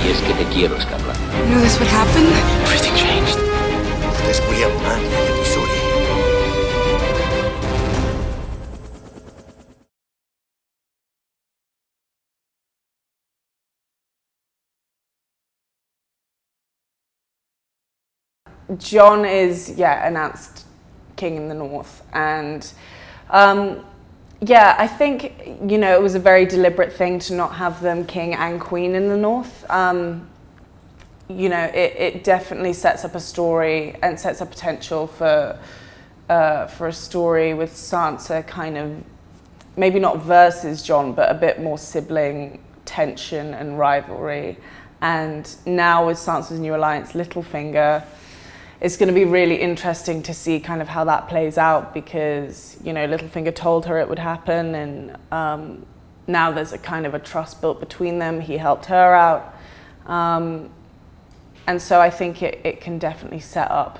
Y es que te quiero, Scarlett. You knew this would happen? Everything changed. Este es William Mann de Missouri. Jon is, announced king in the north, and I think, it was a very deliberate thing to not have them king and queen in the north. It definitely sets up a story and sets up potential for a story with Sansa kind of, maybe not versus Jon, but a bit more sibling tension and rivalry. And now with Sansa's new alliance, Littlefinger, it's going to be really interesting to see kind of how that plays out, because, Littlefinger told her it would happen, and now there's a kind of a trust built between them. He helped her out. And so I think it can definitely set up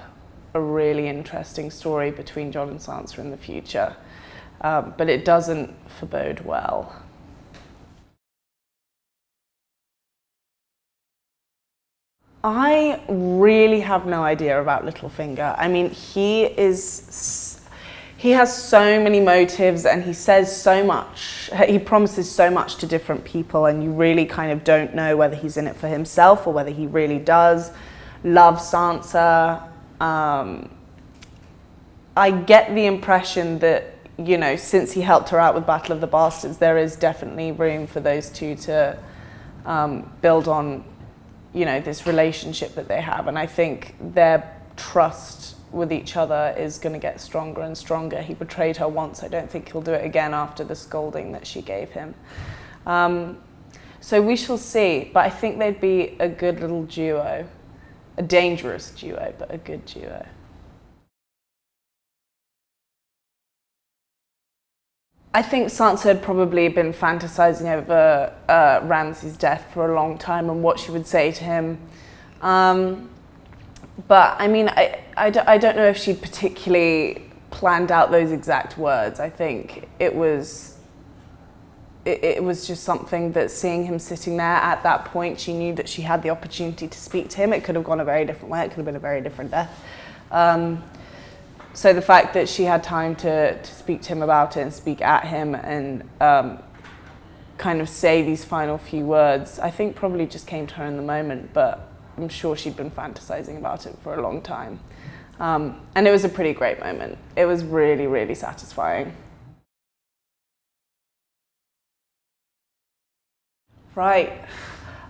a really interesting story between Jon and Sansa in the future. But it doesn't forebode well. I really have no idea about Littlefinger. I mean, he has so many motives, and he says so much. He promises so much to different people, and you really kind of don't know whether he's in it for himself or whether he really does love Sansa. I get the impression that, since he helped her out with Battle of the Bastards, there is definitely room for those two to build on this relationship that they have. And I think their trust with each other is going to get stronger and stronger. He betrayed her once. I don't think he'll do it again after the scolding that she gave him. So we shall see. But I think they'd be a good little duo. A dangerous duo, but a good duo. I think Sansa had probably been fantasizing over Ramsay's death for a long time and what she would say to him. But I mean, I don't know if she particularly planned out those exact words. I think it was just something that, seeing him sitting there at that point, she knew that she had the opportunity to speak to him. It could have gone a very different way. It could have been a very different death. So the fact that she had time to speak to him about it and speak at him and kind of say these final few words, I think probably just came to her in the moment, but I'm sure she'd been fantasizing about it for a long time. And it was a pretty great moment. It was really, really satisfying. Right.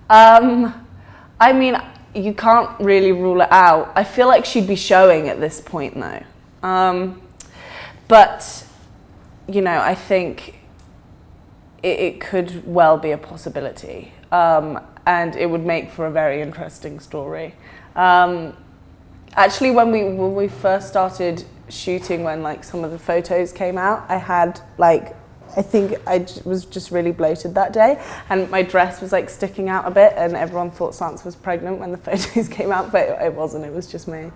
I mean, you can't really rule it out. I feel like she'd be showing at this point, though. But, I think it could well be a possibility. And it would make for a very interesting story. Actually, when we first started shooting, when some of the photos came out, I had I think I was just really bloated that day, and my dress was sticking out a bit, and everyone thought Sansa was pregnant when the photos came out, but it wasn't. It was just me.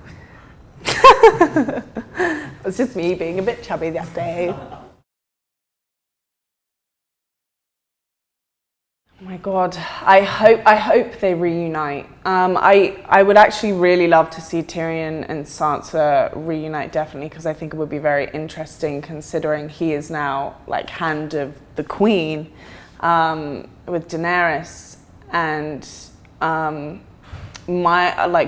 It was just me being a bit chubby that day. Oh my God, I hope they reunite. I would actually really love to see Tyrion and Sansa reunite, definitely, because I think it would be very interesting, considering he is now hand of the Queen with Daenerys, and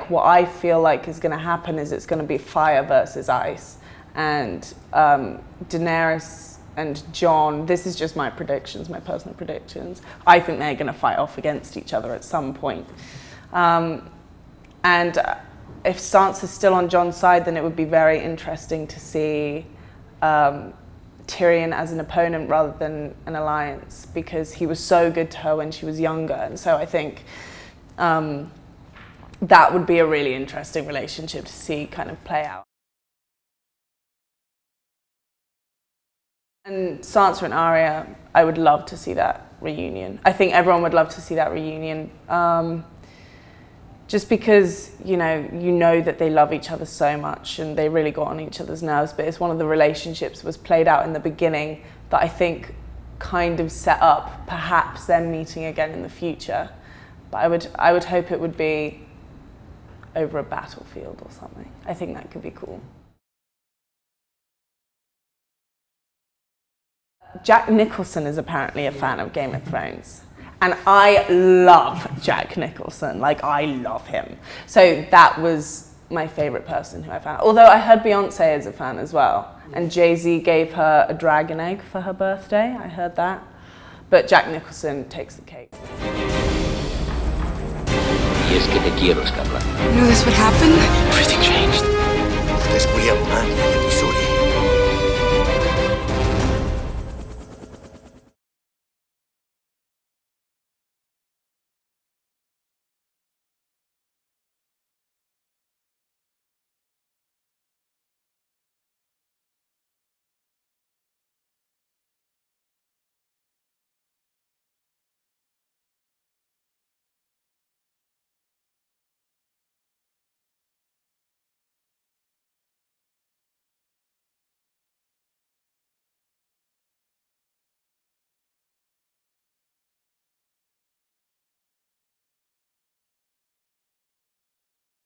what I feel is going to happen is it's going to be fire versus ice, and Daenerys and Jon, this is just my predictions, my personal predictions, I think they're going to fight off against each other at some point. And if Sansa's still on Jon's side, then it would be very interesting to see Tyrion as an opponent rather than an alliance, because he was so good to her when she was younger. And so I think that would be a really interesting relationship to see kind of play out. And Sansa and Arya, I would love to see that reunion. I think everyone would love to see that reunion. Just because, you know that they love each other so much and they really got on each other's nerves, but it's one of the relationships that was played out in the beginning that I think kind of set up perhaps them meeting again in the future. But I would hope it would be over a battlefield or something. I think that could be cool. Jack Nicholson is apparently a fan of Game of Thrones. And I love Jack Nicholson, like I love him. So that was my favourite person who I found. Although I heard Beyonce is a fan as well. And Jay-Z gave her a dragon egg for her birthday, I heard that. But Jack Nicholson takes the cake. Y es que te quiero, Scarlett. You knew this would happen? Everything changed. Ustedes William Mann y